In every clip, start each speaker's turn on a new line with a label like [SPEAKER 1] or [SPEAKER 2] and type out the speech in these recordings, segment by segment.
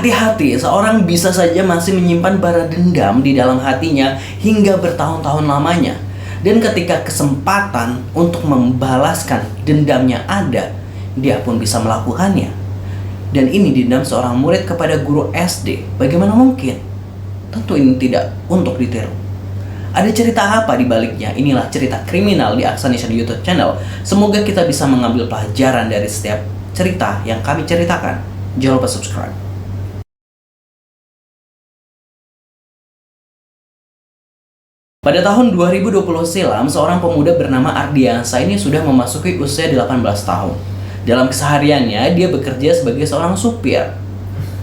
[SPEAKER 1] Hati-hati, seorang bisa saja masih menyimpan bara dendam di dalam hatinya hingga bertahun-tahun lamanya. Dan ketika kesempatan untuk membalaskan dendamnya ada, dia pun bisa melakukannya. Dan ini dendam seorang murid kepada guru SD. Bagaimana mungkin? Tentu ini tidak untuk ditiru. Ada cerita apa di baliknya? Inilah cerita kriminal di Aksanisa di YouTube channel. Semoga kita bisa mengambil pelajaran dari setiap cerita yang kami ceritakan. Jangan lupa subscribe. Pada tahun 2020 silam, seorang pemuda bernama Ardiansa ini sudah memasuki usia 18 tahun. Dalam kesehariannya, dia bekerja sebagai seorang supir.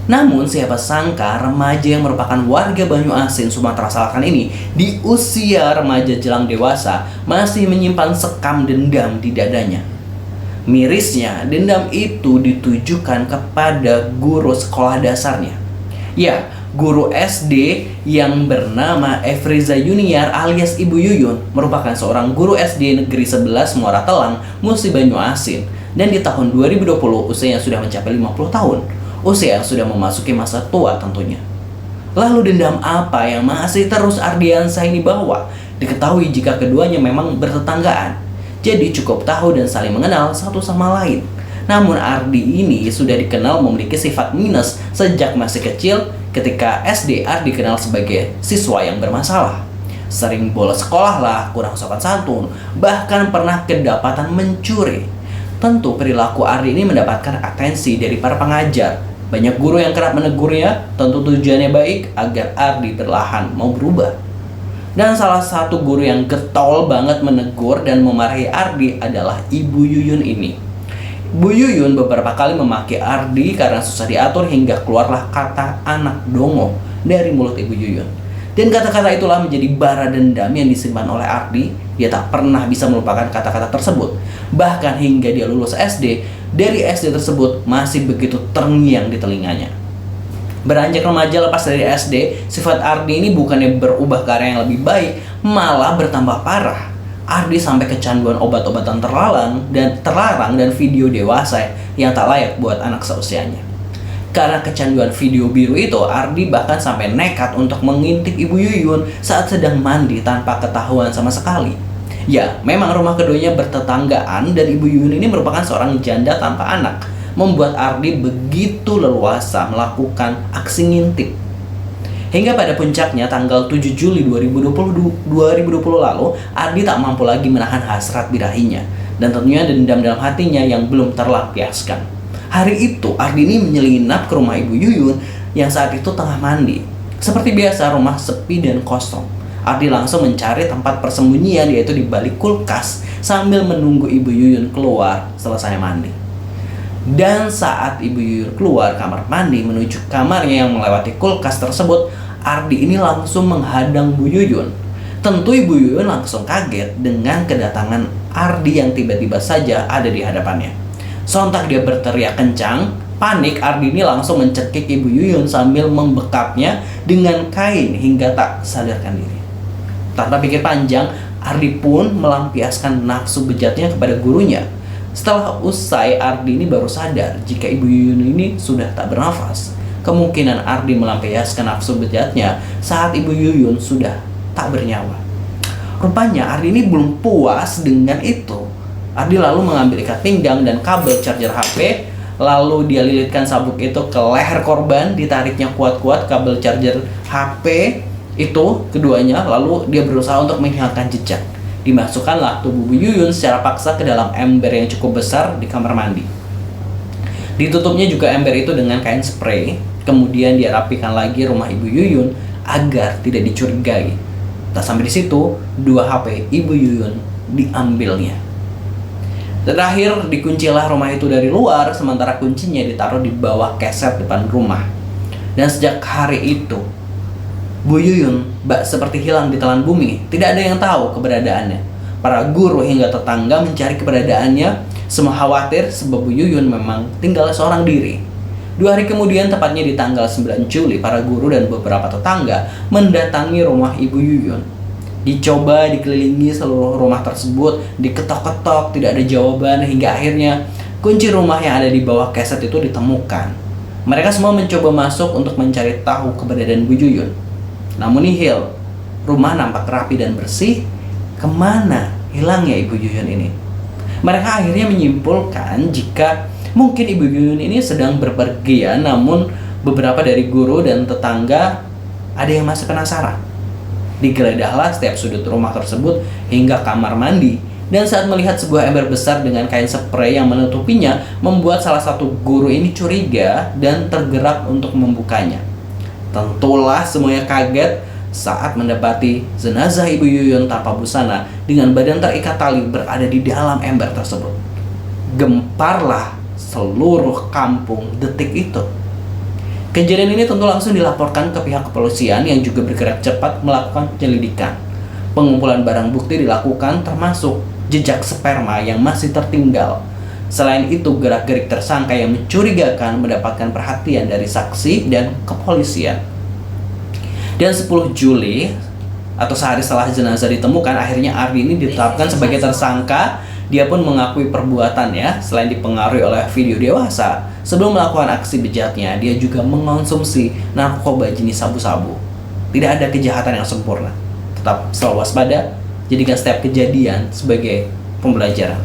[SPEAKER 1] Namun, siapa sangka remaja yang merupakan warga Banyuasin, Sumatera Selatan ini di usia remaja jelang dewasa masih menyimpan sekam dendam di dadanya. Mirisnya, dendam itu ditujukan kepada guru sekolah dasarnya. Ya, guru SD yang bernama Efriza Yuniar alias Ibu Yuyun merupakan seorang guru SD Negeri 11 Muara Telang, Musi Banyuasin. Dan di tahun 2020 usianya sudah mencapai 50 tahun. Usia yang sudah memasuki masa tua tentunya. Lalu dendam apa yang masih terus Ardiansa ini bawa? Diketahui jika keduanya memang bertetanggaan. Jadi cukup tahu dan saling mengenal satu sama lain. Namun Ardi ini sudah dikenal memiliki sifat minus sejak masih kecil. Ketika SD, Ardi dikenal sebagai siswa yang bermasalah. Sering bolos sekolah lah, kurang sopan santun, bahkan pernah kedapatan mencuri. Tentu perilaku Ardi ini mendapatkan atensi dari para pengajar. Banyak guru yang kerap menegurnya, tentu tujuannya baik agar Ardi perlahan mau berubah. Dan salah satu guru yang getol banget menegur dan memarahi Ardi adalah Ibu Yuyun ini. Bu Yuyun beberapa kali memaki Ardi karena susah diatur hingga keluarlah kata anak dongo dari mulut Ibu Yuyun. Dan kata-kata itulah menjadi bara dendam yang disimpan oleh Ardi. Dia tak pernah bisa melupakan kata-kata tersebut. Bahkan hingga dia lulus SD, dari SD tersebut masih begitu terngiang di telinganya. Beranjak remaja lepas dari SD, sifat Ardi ini bukannya berubah ke arah yang lebih baik, malah bertambah parah. Ardi sampai kecanduan obat-obatan terlarang dan video dewasa yang tak layak buat anak seusianya. Karena kecanduan video biru itu, Ardi bahkan sampai nekat untuk mengintip Ibu Yuyun saat sedang mandi tanpa ketahuan sama sekali. Ya, memang rumah keduanya bertetanggaan dan Ibu Yuyun ini merupakan seorang janda tanpa anak, membuat Ardi begitu leluasa melakukan aksi ngintip. Hingga pada puncaknya tanggal 7 Juli 2020 lalu, Ardi tak mampu lagi menahan hasrat birahinya dan tentunya dendam dalam hatinya yang belum terlampiaskan. Hari itu Ardi ini menyelinap ke rumah Ibu Yuyun yang saat itu tengah mandi. Seperti biasa, rumah sepi dan kosong. Ardi langsung mencari tempat persembunyian, yaitu di balik kulkas, sambil menunggu Ibu Yuyun keluar selesai mandi. Dan saat Ibu Yuyun keluar kamar mandi menuju kamarnya yang melewati kulkas tersebut, Ardi ini langsung menghadang Bu Yuyun. Tentu Ibu Yuyun langsung kaget dengan kedatangan Ardi yang tiba-tiba saja ada di hadapannya. Sontak dia berteriak kencang. Panik, Ardi ini langsung mencekik Ibu Yuyun sambil membekapnya dengan kain hingga tak sadarkan diri. Tanpa pikir panjang, Ardi pun melampiaskan nafsu bejatnya kepada gurunya. Setelah usai, Ardi ini baru sadar jika Ibu Yuyun ini sudah tak bernafas. Kemungkinan Ardi melampiaskan nafsu bejatnya saat Ibu Yuyun sudah tak bernyawa. Rupanya Ardi ini belum puas dengan itu. Ardi lalu mengambil ikat pinggang dan kabel charger HP, lalu dia lilitkan sabuk itu ke leher korban, ditariknya kuat-kuat kabel charger HP itu keduanya, lalu dia berusaha untuk menghilangkan jejak. Dimasukkanlah tubuh Bu Yuyun secara paksa ke dalam ember yang cukup besar di kamar mandi. Ditutupnya juga ember itu dengan kain spray, kemudian dia rapikan lagi rumah Ibu Yuyun agar tidak dicurigai. Tak sampai di situ, 2 HP Ibu Yuyun diambilnya. Terakhir, dikuncilah rumah itu dari luar, sementara kuncinya ditaruh di bawah keset depan rumah. Dan sejak hari itu, Bu Yuyun seperti hilang di telan bumi. Tidak ada yang tahu keberadaannya. Para guru hingga tetangga mencari keberadaannya. Semua khawatir sebab Bu Yuyun memang tinggal seorang diri. 2 hari kemudian, tepatnya di tanggal 9 Juli, para guru dan beberapa tetangga mendatangi rumah Ibu Yuyun. Dicoba dikelilingi seluruh rumah tersebut, diketok-ketok, tidak ada jawaban, hingga akhirnya kunci rumah yang ada di bawah keset itu ditemukan. Mereka semua mencoba masuk untuk mencari tahu keberadaan Bu Yuyun. Namun nihil. Rumah nampak rapi dan bersih. Kemana hilangnya Ibu Yuyun ini? Mereka akhirnya menyimpulkan jika mungkin Ibu Yuyun ini sedang berpergian, namun beberapa dari guru dan tetangga ada yang masih penasaran. Digeledahlah setiap sudut rumah tersebut hingga kamar mandi. Dan saat melihat sebuah ember besar dengan kain spray yang menutupinya, membuat salah satu guru ini curiga dan tergerak untuk membukanya. Tentulah semuanya kaget saat mendapati jenazah Ibu Yuyun tanpa busana dengan badan terikat tali berada di dalam ember tersebut. Gemparlah seluruh kampung detik itu. Kejadian ini tentu langsung dilaporkan ke pihak kepolisian yang juga bergerak cepat melakukan penyelidikan. Pengumpulan barang bukti dilakukan termasuk jejak sperma yang masih tertinggal. Selain itu, gerak-gerik tersangka yang mencurigakan mendapatkan perhatian dari saksi dan kepolisian. Dan 10 Juli atau sehari setelah jenazah ditemukan, akhirnya Ardi ini ditetapkan sebagai tersangka. Dia pun mengakui perbuatannya. Selain dipengaruhi oleh video dewasa, sebelum melakukan aksi bejatnya, dia juga mengonsumsi narkoba jenis sabu-sabu. Tidak ada kejahatan yang sempurna. Tetap selalu waspada, jadikan setiap kejadian sebagai pembelajaran.